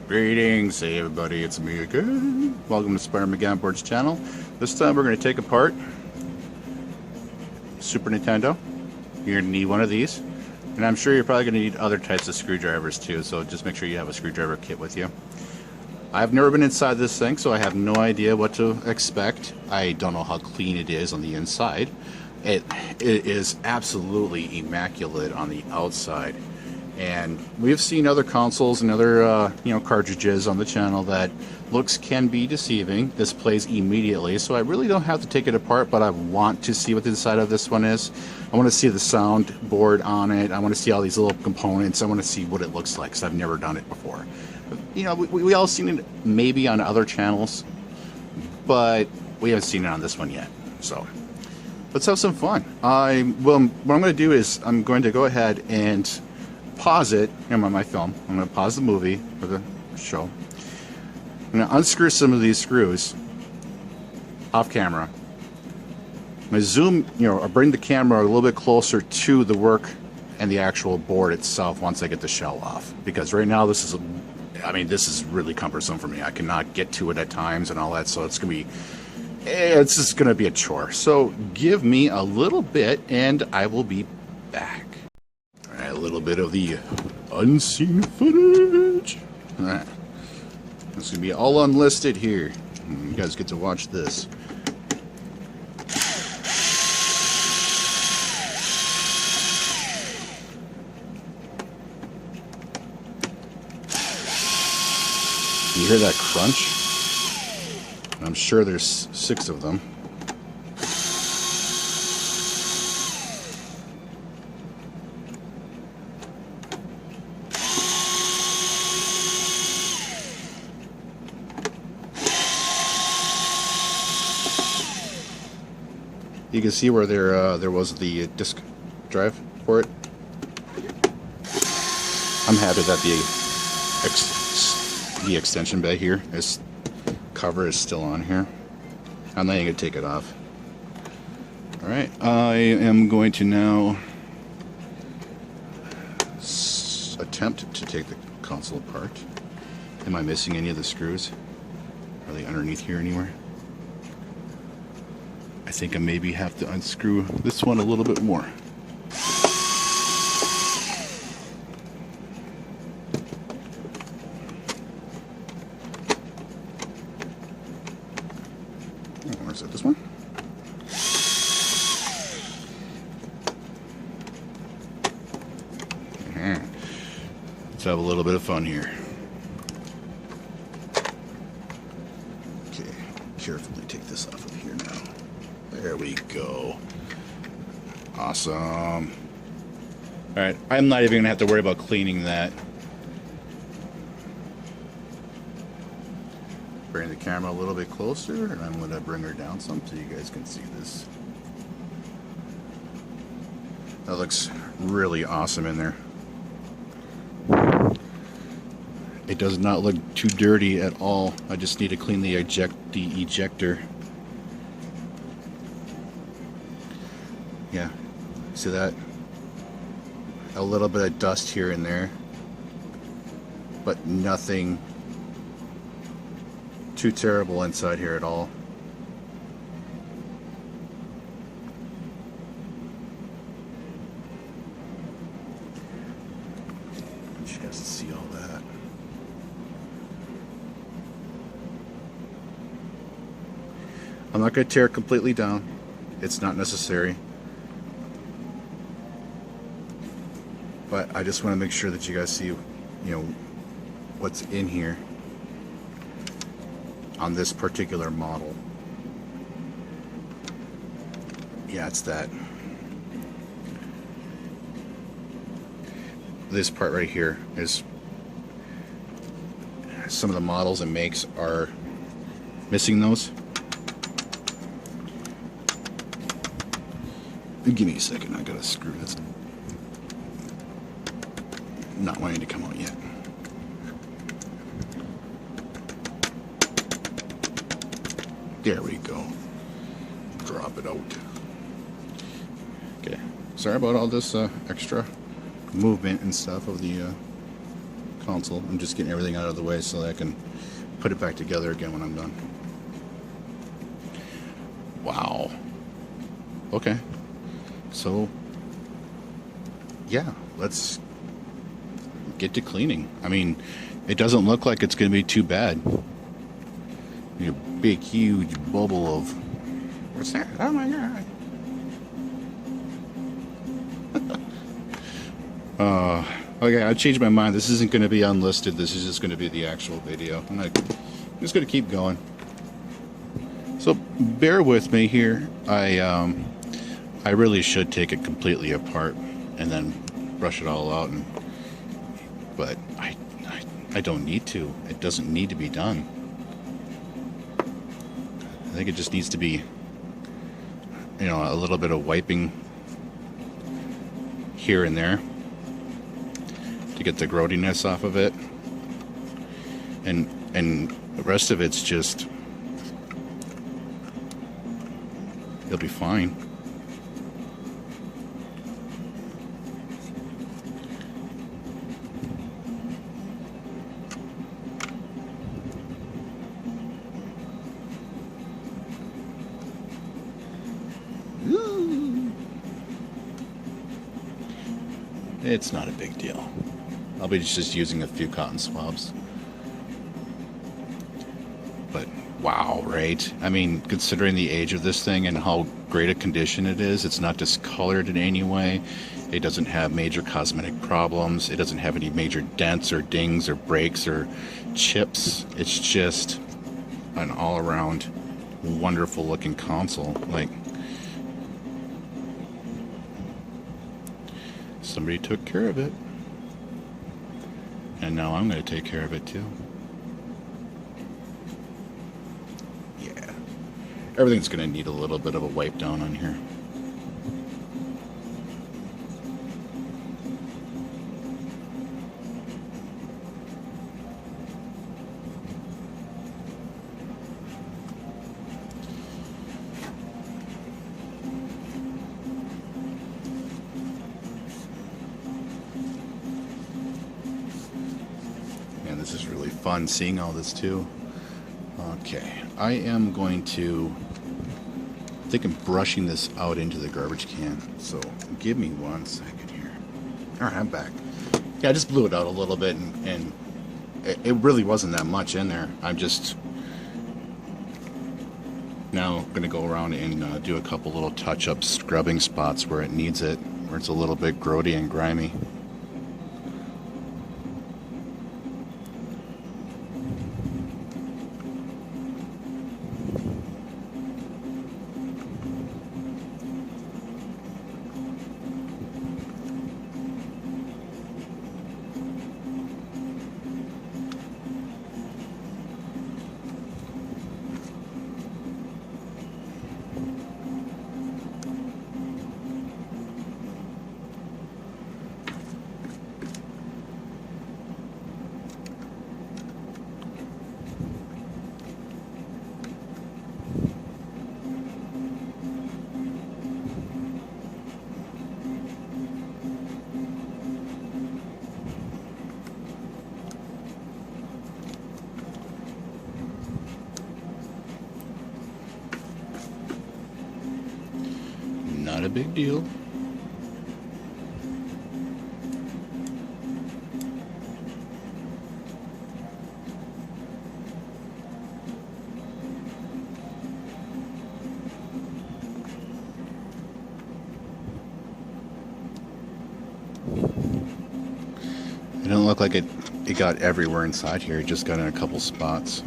Greetings, hey everybody, it's me again. Welcome to Spider-Man Gameboard's channel. This time we're going to take apart Super Nintendo. You're going to need one of these. And I'm sure you're probably going to need other types of screwdrivers too, so just make sure you have a screwdriver kit with you. I've never been inside this thing, so I have no idea what to expect. I don't know how clean it is on the inside. It is absolutely immaculate on the outside. And we've seen other consoles and other cartridges on the channel that looks can be deceiving. This plays immediately, so I really don't have to take it apart, but I want to see what the inside of this one is. I want to see the sound board on it. I want to see all these little components. I want to see what it looks like, because I've never done it before. You know, we all seen it maybe on other channels, but we haven't seen it on this one yet. So let's have some fun. What I'm going to do is I'm going to go ahead and pause it on my film. I'm going to pause the movie or the show. I'm going to unscrew some of these screws off camera. I'm going to zoom, or bring the camera a little bit closer to the work and the actual board itself once I get the shell off. Because right now this is really cumbersome for me. I cannot get to it at times and all that, so it's just going to be a chore. So give me a little bit and I will be back. A little bit of the unseen footage. Alright. It's going to be all unlisted here. You guys get to watch this. You hear that crunch? I'm sure there's 6 of them. You can see where there was the disk drive for it. I'm happy that the extension bay here, this cover is still on here. I'm not even going to take it off. Alright, I am going to now attempt to take the console apart. Am I missing any of the screws? Are they underneath here anywhere? I think I maybe have to unscrew this one a little bit more. Oh, is that this one? Let's have a little bit of fun here. Okay, carefully take this off of here now. There we go. Awesome. Alright, I'm not even going to have to worry about cleaning that. Bring the camera a little bit closer, and I'm going to bring her down some so you guys can see this. That looks really awesome in there. It does not look too dirty at all. I just need to clean the ejector. Yeah, see that? A little bit of dust here and there, but nothing too terrible inside here at all. You guys can see all that. I'm not going to tear it completely down. It's not necessary. But I just want to make sure that you guys see, what's in here on this particular model. Yeah, it's that. This part right here is some of the models and makes are missing those. Give me a second, I gotta screw this. Not wanting to come out yet. There we go. Drop it out. Okay. Sorry about all this extra movement and stuff of the console. I'm just getting everything out of the way so that I can put it back together again when I'm done. Wow. Okay. So, yeah, let's get to cleaning. I mean, it doesn't look like it's going to be too bad. A big, huge bubble of... What's that? Oh my god. Okay, I changed my mind. This isn't going to be unlisted. This is just going to be the actual video. I'm just going to keep going. So bear with me here. I really should take it completely apart and then brush it all out. But I don't need to. It doesn't need to be done. I think it just needs to be, you know, a little bit of wiping here and there to get the growiness off of it, and the rest of it's just, it'll be fine. It's not a big deal. I'll be just using a few cotton swabs. But wow, right? I mean, considering the age of this thing and how great a condition it is, it's not discolored in any way. It doesn't have major cosmetic problems. It doesn't have any major dents or dings or breaks or chips. It's just an all-around wonderful looking console. Like, somebody took care of it. And now I'm going to take care of it too. Yeah. Everything's going to need a little bit of a wipe down on here. This is really fun seeing all this too. Okay, I am going to, I think I'm brushing this out into the garbage can, so give me 1 second here. Alright, I'm back. Yeah, I just blew it out a little bit, and it really wasn't that much in there. I'm just now going to go around and do a couple little touch-up scrubbing spots where it needs it, where it's a little bit grody and grimy. Not a big deal. It didn't look like it got everywhere inside here. It just got in a couple spots.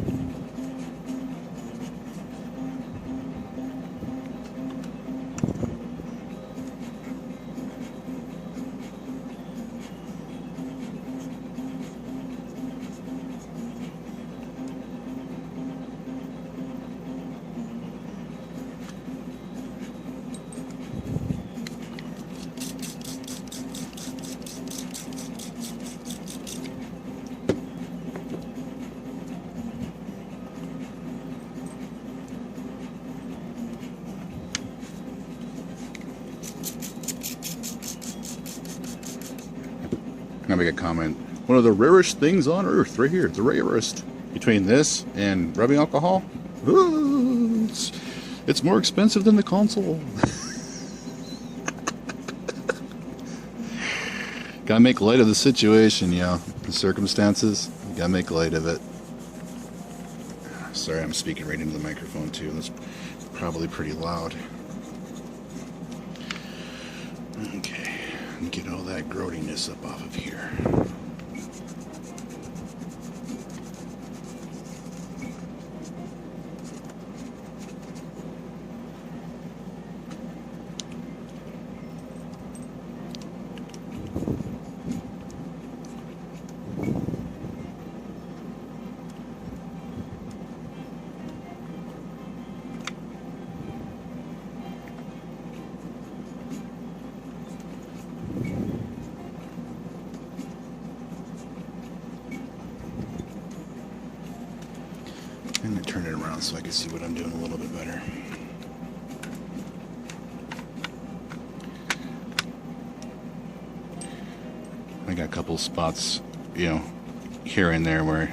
I'm gonna make a comment. one of the rarest things on earth, right here, the rarest. Between this and rubbing alcohol, ooh, it's more expensive than the console. Gotta make light of the situation, the circumstances. You gotta make light of it. Sorry, I'm speaking right into the microphone too. That's probably pretty loud. Okay, get all that growiness up off of here. I'm going to turn it around so I can see what I'm doing a little bit better. I got a couple spots, here and there where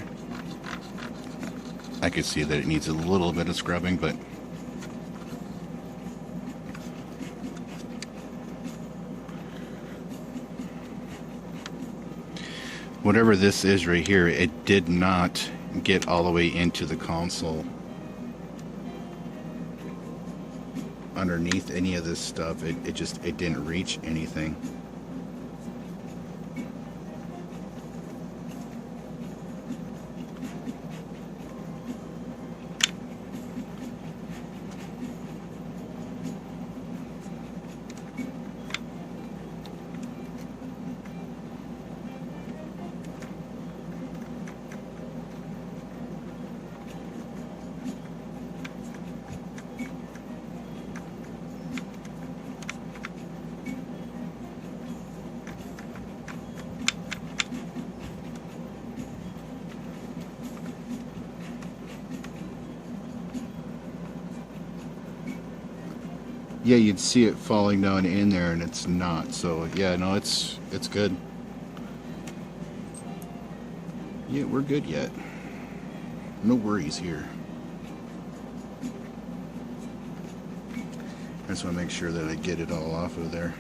I could see that it needs a little bit of scrubbing, but whatever this is right here, it did not get all the way into the console underneath any of this stuff. It didn't reach anything. Yeah, you'd see it falling down in there, and it's not. So yeah, no, it's good. Yeah, we're good yet. No worries here. I just want to make sure that I get it all off of there.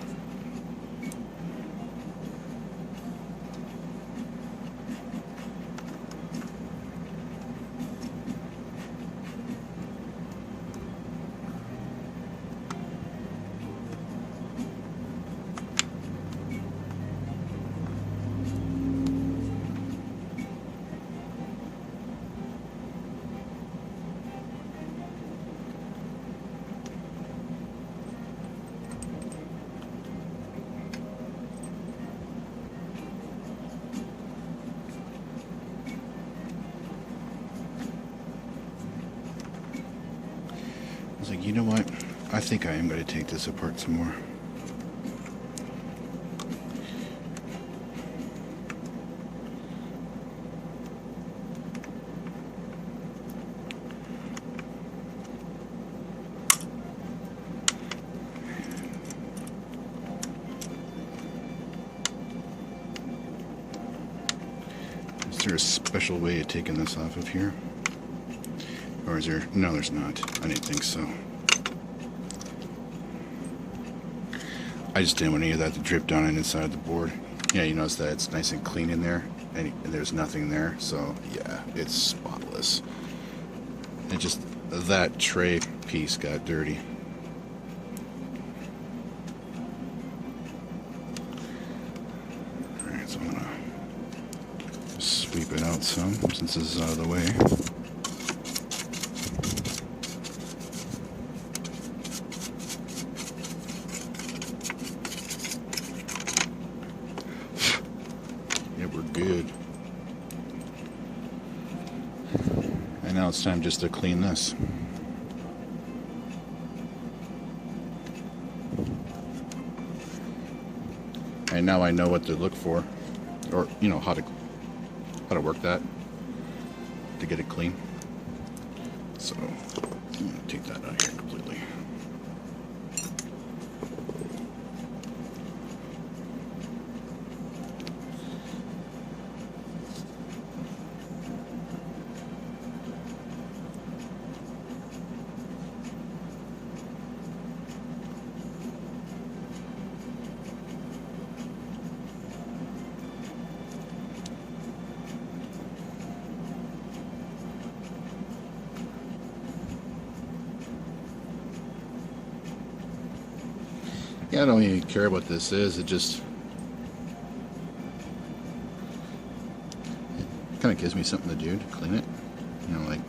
I was like, you know what? I think I am going to take this apart some more. Is there a special way of taking this off of here? Or is there? No, there's not. I didn't think so. I just didn't want any of that to drip down inside the board. Yeah, you notice that it's nice and clean in there, and there's nothing there. So yeah, it's spotless. It just, that tray piece got dirty. All right, so I'm gonna sweep it out some since this is out of the way. We're good. And now it's time just to clean this. And now I know what to look for, or how to work that to get it clean. So I'm gonna take that out here completely. Yeah, I don't even care what this is. It just kind of gives me something to do to clean it. You know, like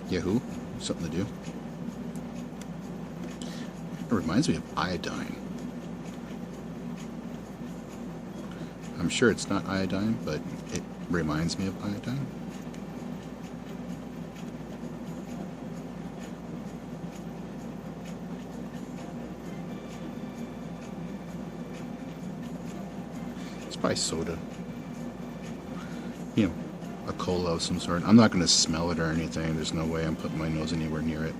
Yahoo, something to do. It reminds me of iodine. I'm sure it's not iodine, but it reminds me of iodine. It's probably soda. You know, a cola of some sort. I'm not going to smell it or anything. There's no way I'm putting my nose anywhere near it.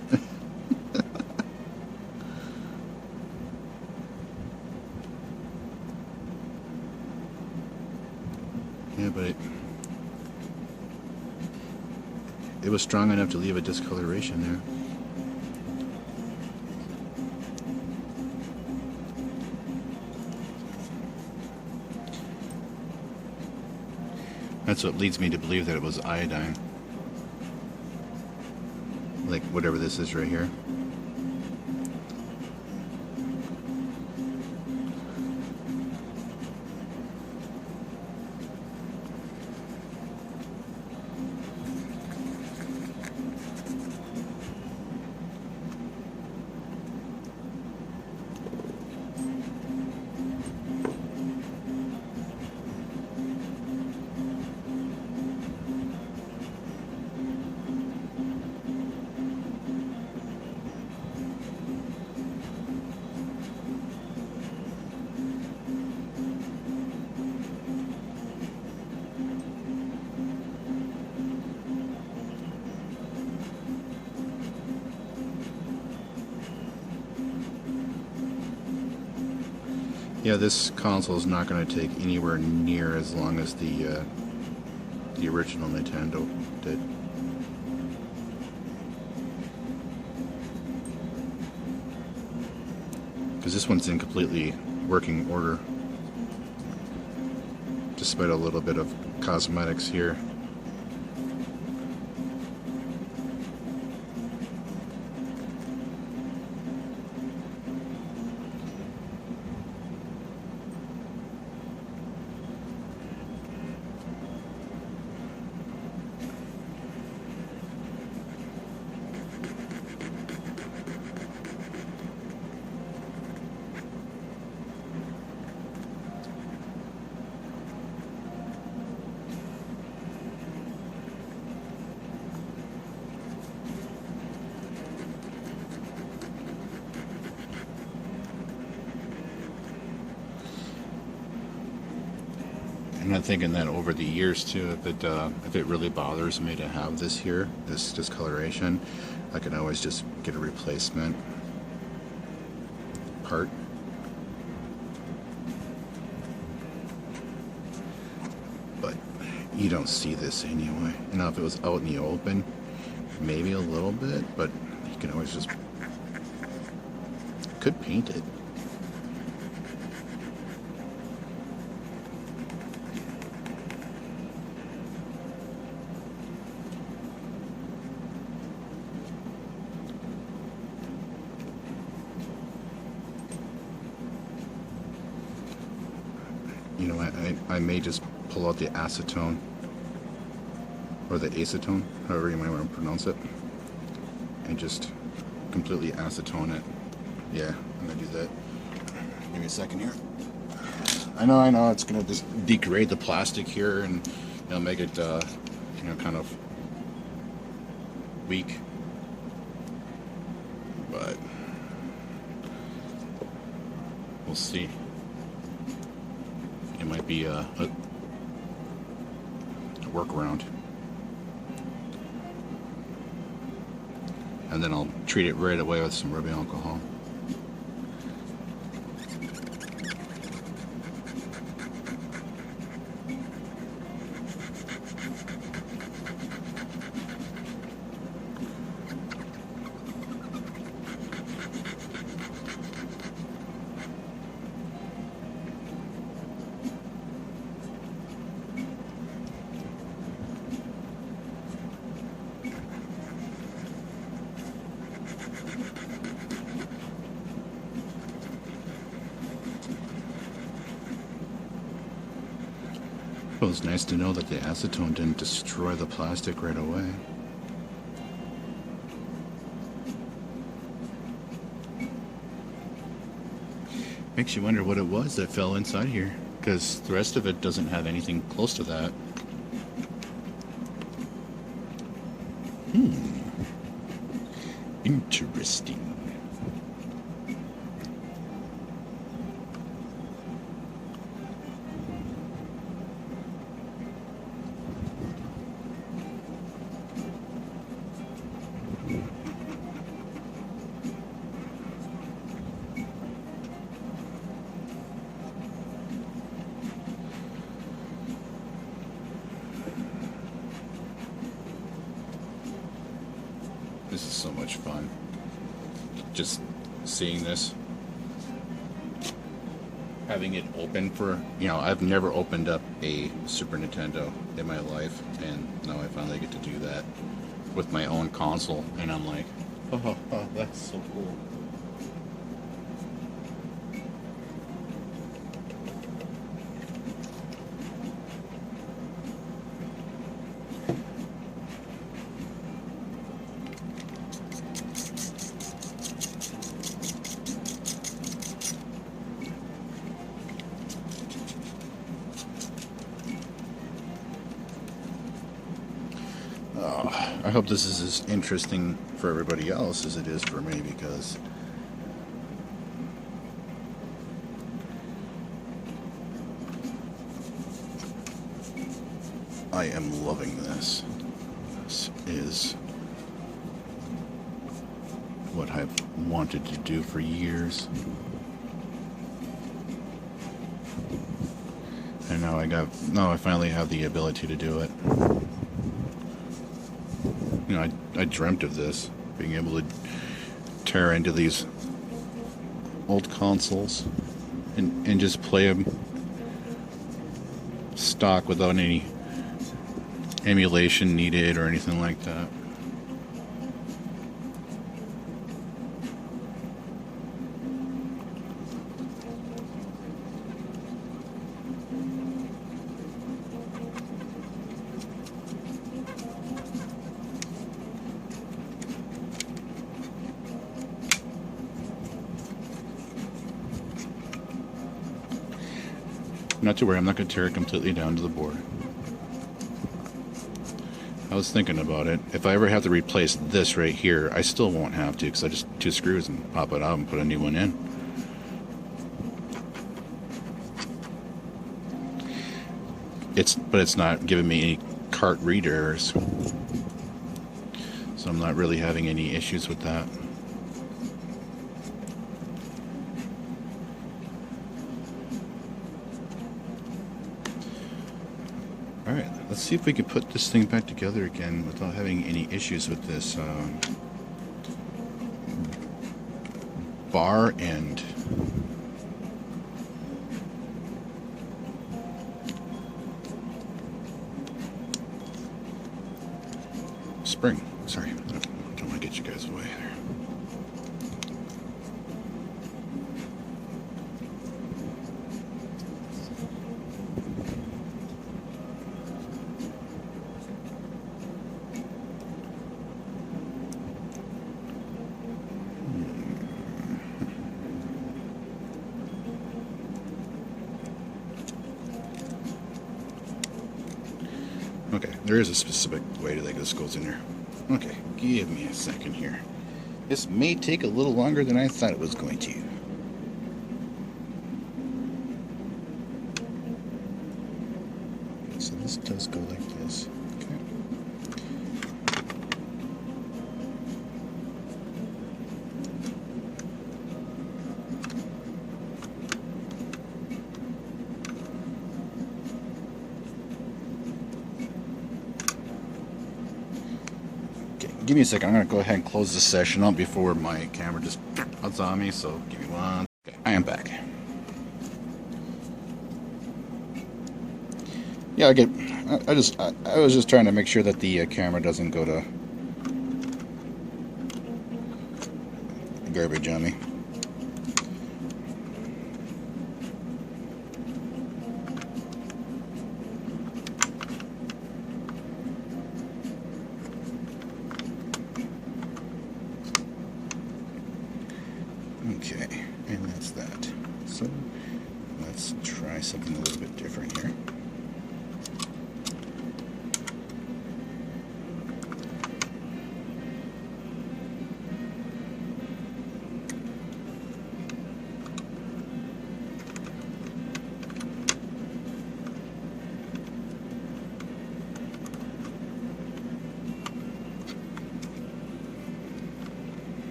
Yeah, but it was strong enough to leave a discoloration there. That's what leads me to believe that it was iodine. Like whatever this is right here. Yeah, this console is not going to take anywhere near as long as the original Nintendo did. Because this one's in completely working order, despite a little bit of cosmetics here. I'm thinking that over the years too, if it really bothers me to have this here, this discoloration, I can always just get a replacement part. But you don't see this anyway. You know, if it was out in the open, maybe a little bit, but you can always just could paint it. You know, I may just pull out the acetone, or the acetone, however you might want to pronounce it, and just completely acetone it. Yeah, I'm going to do that. Give me a second here. I know, it's going to just degrade the plastic here and, you know, make it, you know, kind of weak. But we'll see. It might be a workaround. And then I'll treat it right away with some rubbing alcohol. it's nice to know that the acetone didn't destroy the plastic right away. Makes you wonder what it was that fell inside here, because the rest of it doesn't have anything close to that. Interesting. This is so much fun. Just seeing this. Having it open for, I've never opened up a Super Nintendo in my life, and now I finally get to do that with my own console, and I'm like, oh, that's so cool. I hope this is as interesting for everybody else as it is for me, because I am loving this. This is what I've wanted to do for years. And now I finally have the ability to do it. I dreamt of this, being able to tear into these old consoles and just play them stock without any emulation needed or anything like that. Not to worry, I'm not going to tear it completely down to the board. I was thinking about it. If I ever have to replace this right here, I still won't have to, because I just 2 screws and pop it out and put a new one in. But it's not giving me any cart read errors, so I'm not really having any issues with that. Alright, let's see if we can put this thing back together again without having any issues with this bar end. Spring, sorry, I don't want to get you guys away there. Okay, there is a specific way that this goes in there. Okay, give me a second here. This may take a little longer than I thought it was going to. So this does go like this. Okay. Give me a second. I'm going to go ahead and close this session up before my camera just cuts on me. So give me one. Okay, I am back. Yeah, I was just trying to make sure that the camera doesn't go to garbage on me.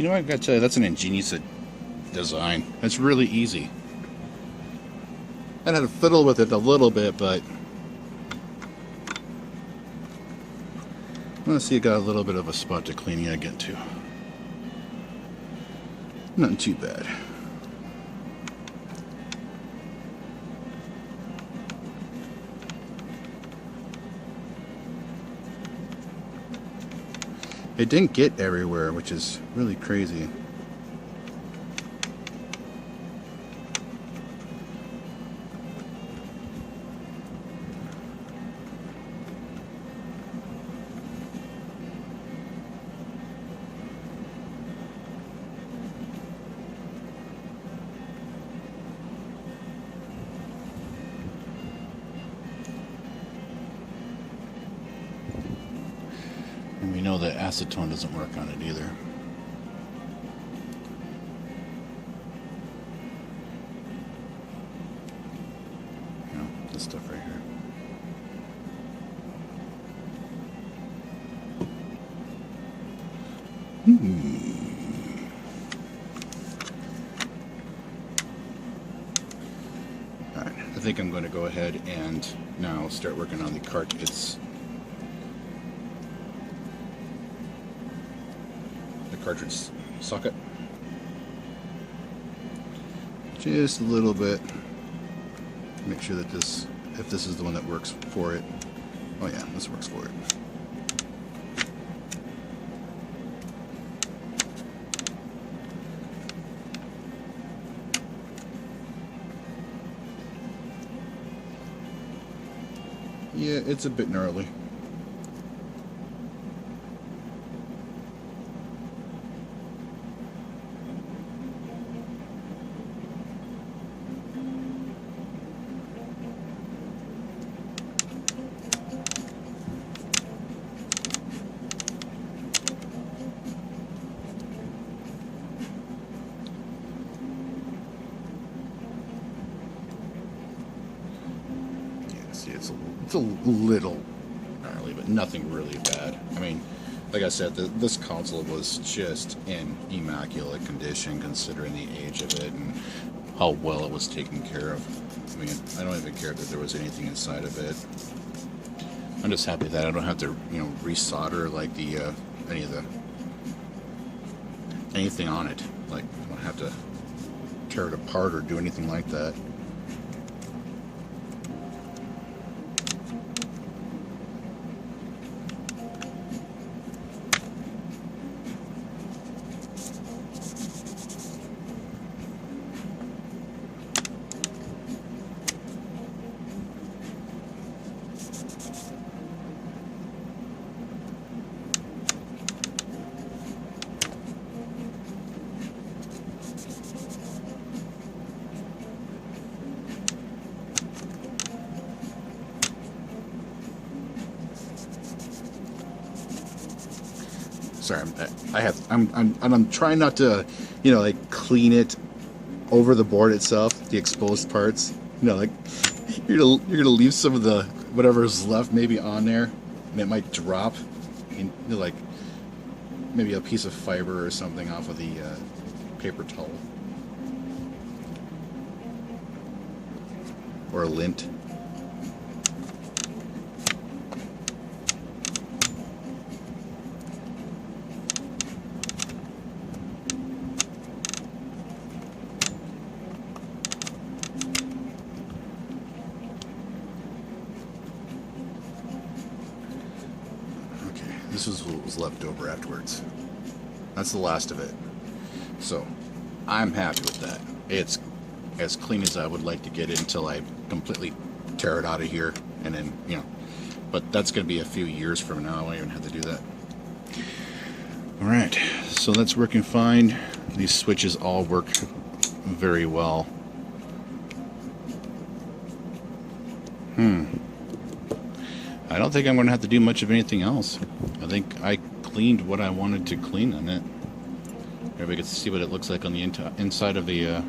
You know, I've got to tell you, that's an ingenious design. It's really easy. I had to fiddle with it a little bit, but let's see, you got a little bit of a spot to clean you get to. Nothing too bad. It didn't get everywhere, which is really crazy. And we know that acetone doesn't work on it either. No, this stuff right here. Alright, I think I'm going to go ahead and now start working on the cartridge. Cartridge socket. Just a little bit. Make sure that if this is the one that works for it. Oh yeah, this works for it. Yeah, it's a bit gnarly. It's a little gnarly, but nothing really bad. I mean, like I said, this console was just in immaculate condition considering the age of it and how well it was taken care of. I mean, I don't even care that there was anything inside of it. I'm just happy that I don't have to, you know, resolder like anything on it. Like, I don't have to tear it apart or do anything like that. Sorry, I'm trying not to, you know, like clean it over the board itself, the exposed parts. You know, like you're gonna leave some of the whatever's left maybe on there, and it might drop, in, you know, like maybe a piece of fiber or something off of the paper towel or a lint. This was what was left over afterwards. That's the last of it. So I'm happy with that. It's as clean as I would like to get it until I completely tear it out of here, and then, you know, but that's going to be a few years from now. I won't even have to do that. Alright, so that's working fine. These switches all work very well. I don't think I'm going to have to do much of anything else. I think I cleaned what I wanted to clean on it. Everybody gets to see what it looks like on the inside of the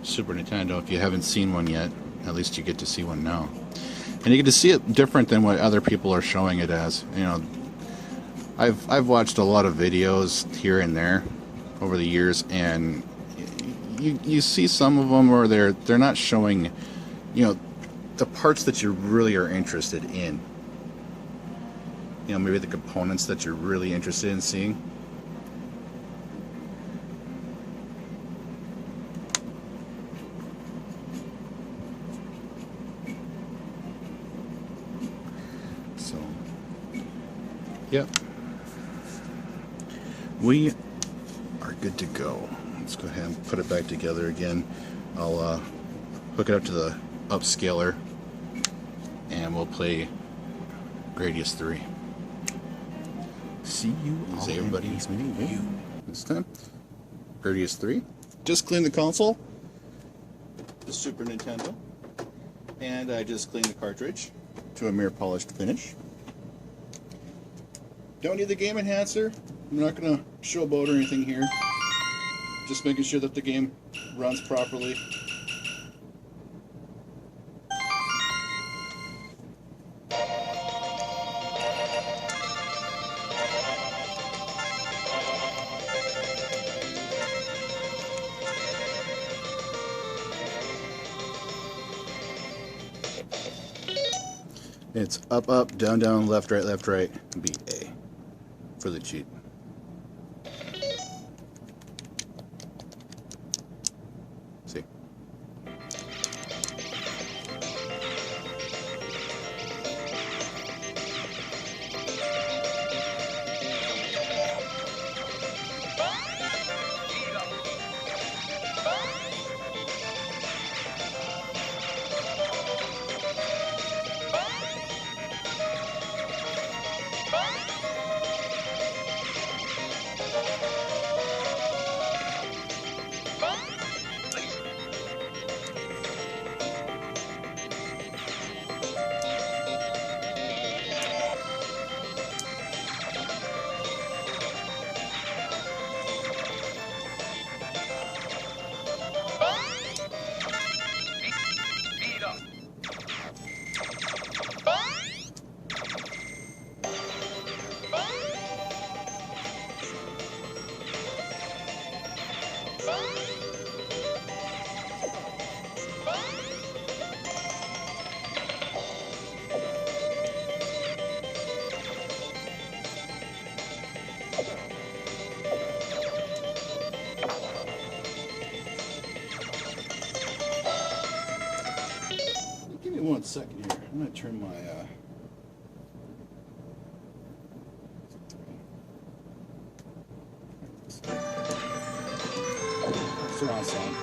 Super Nintendo. If you haven't seen one yet, at least you get to see one now. And you get to see it different than what other people are showing it as. You know, I've watched a lot of videos here and there, over the years, and you see some of them where they're not showing, you know, the parts that you really are interested in. You know, maybe the components that you're really interested in seeing. So, yep. We are good to go. Let's go ahead and put it back together again. I'll hook it up to the upscaler and we'll play Gradius III. See you all Say everybody in next video. this time. Gradius III. Just cleaned the console, the Super Nintendo, and I just cleaned the cartridge to a mere polished finish. Don't need the game enhancer. I'm not going to show about or anything here. Just making sure that the game runs properly. It's up, up, down, down, left, right, B, A for the cheat. See? Give me 1 second here. I'm going to turn my surround sound.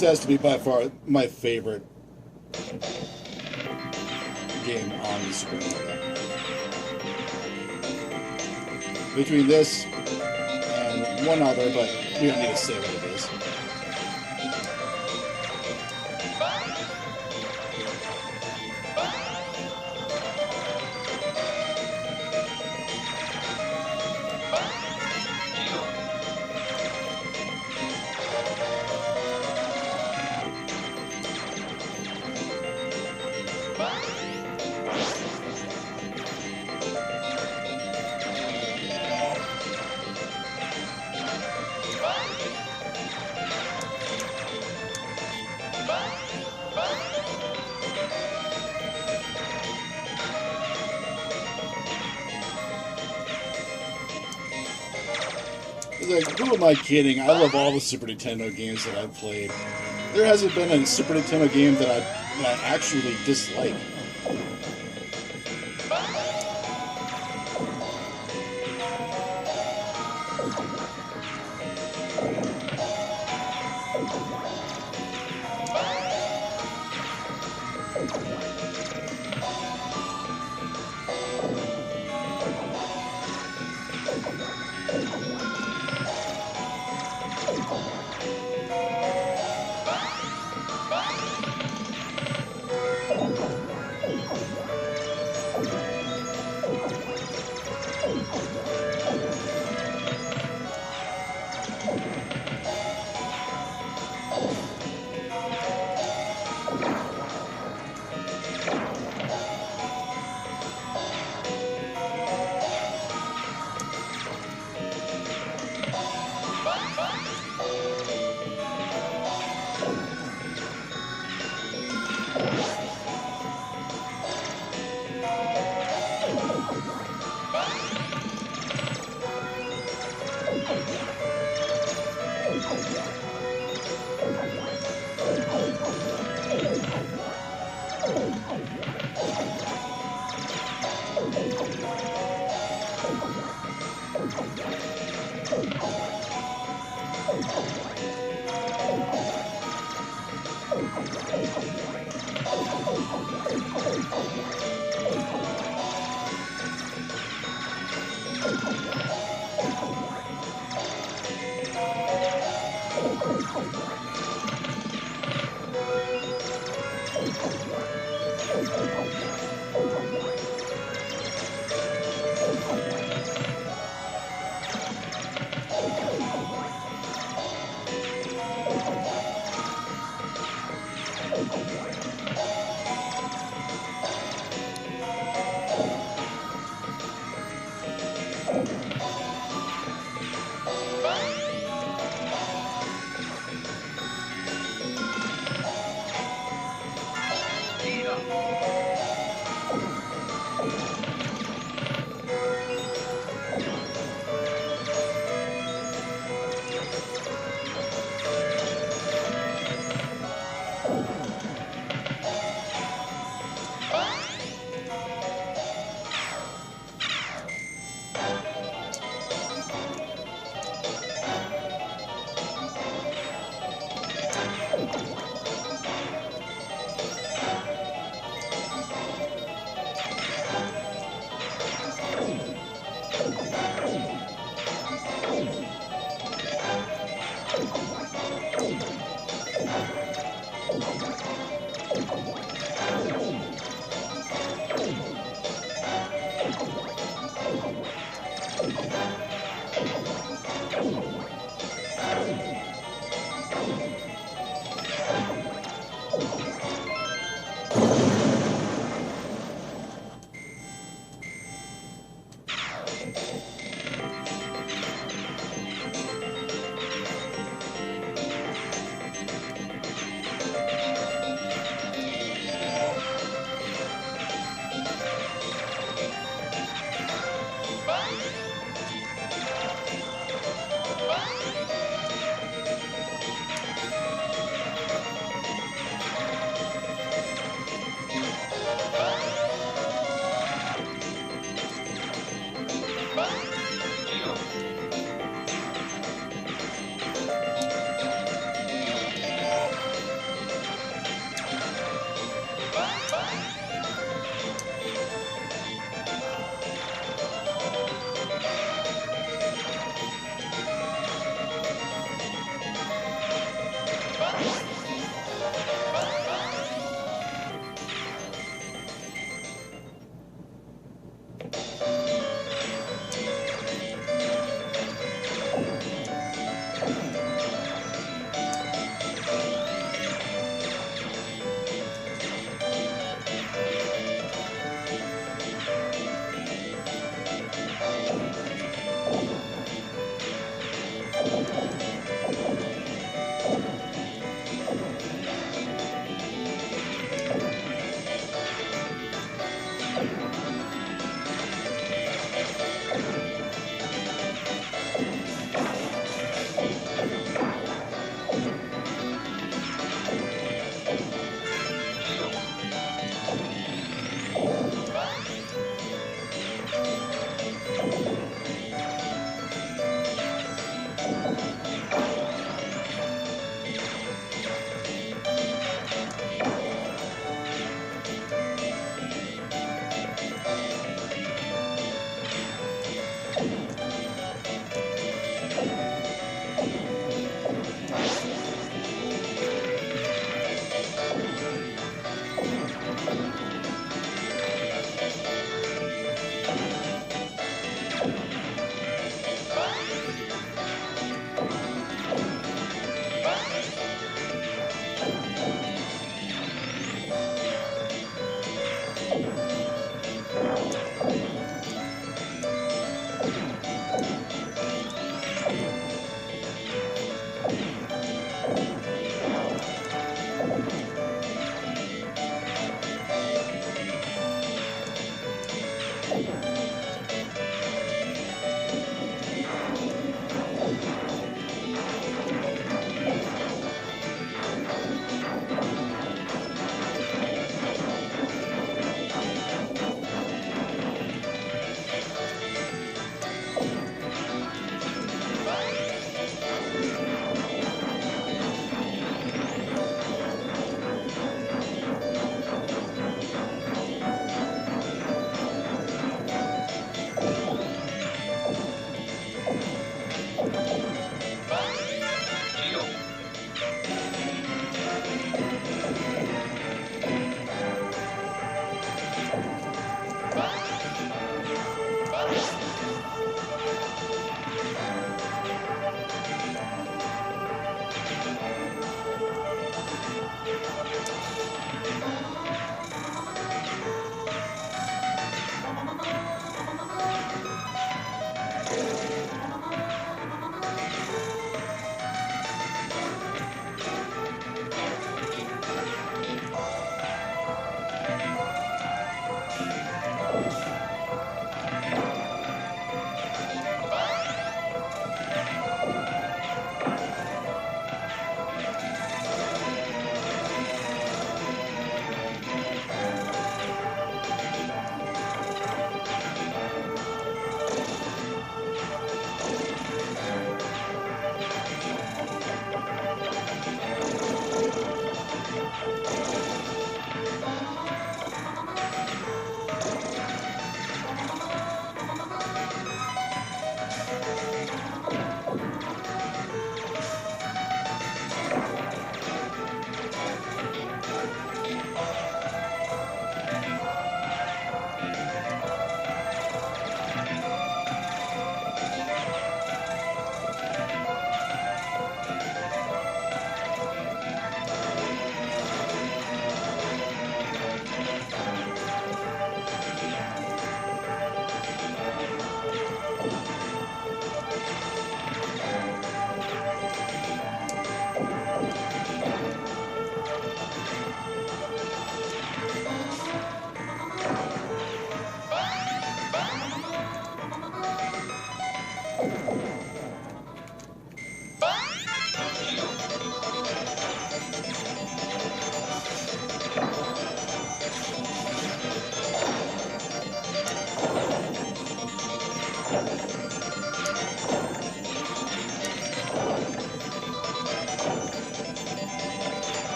This has to be by far my favorite game on the Super Nintendo. Between this and one other, but we don't need to say what it is. Like, who am I kidding? I love all the Super Nintendo games that I've played. There hasn't been a Super Nintendo game that I actually dislike.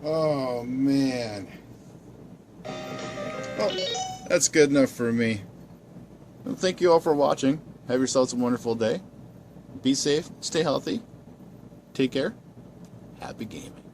Oh, man. Well, that's good enough for me. Well, thank you all for watching. Have yourselves a wonderful day. Be safe, stay healthy, take care, happy gaming.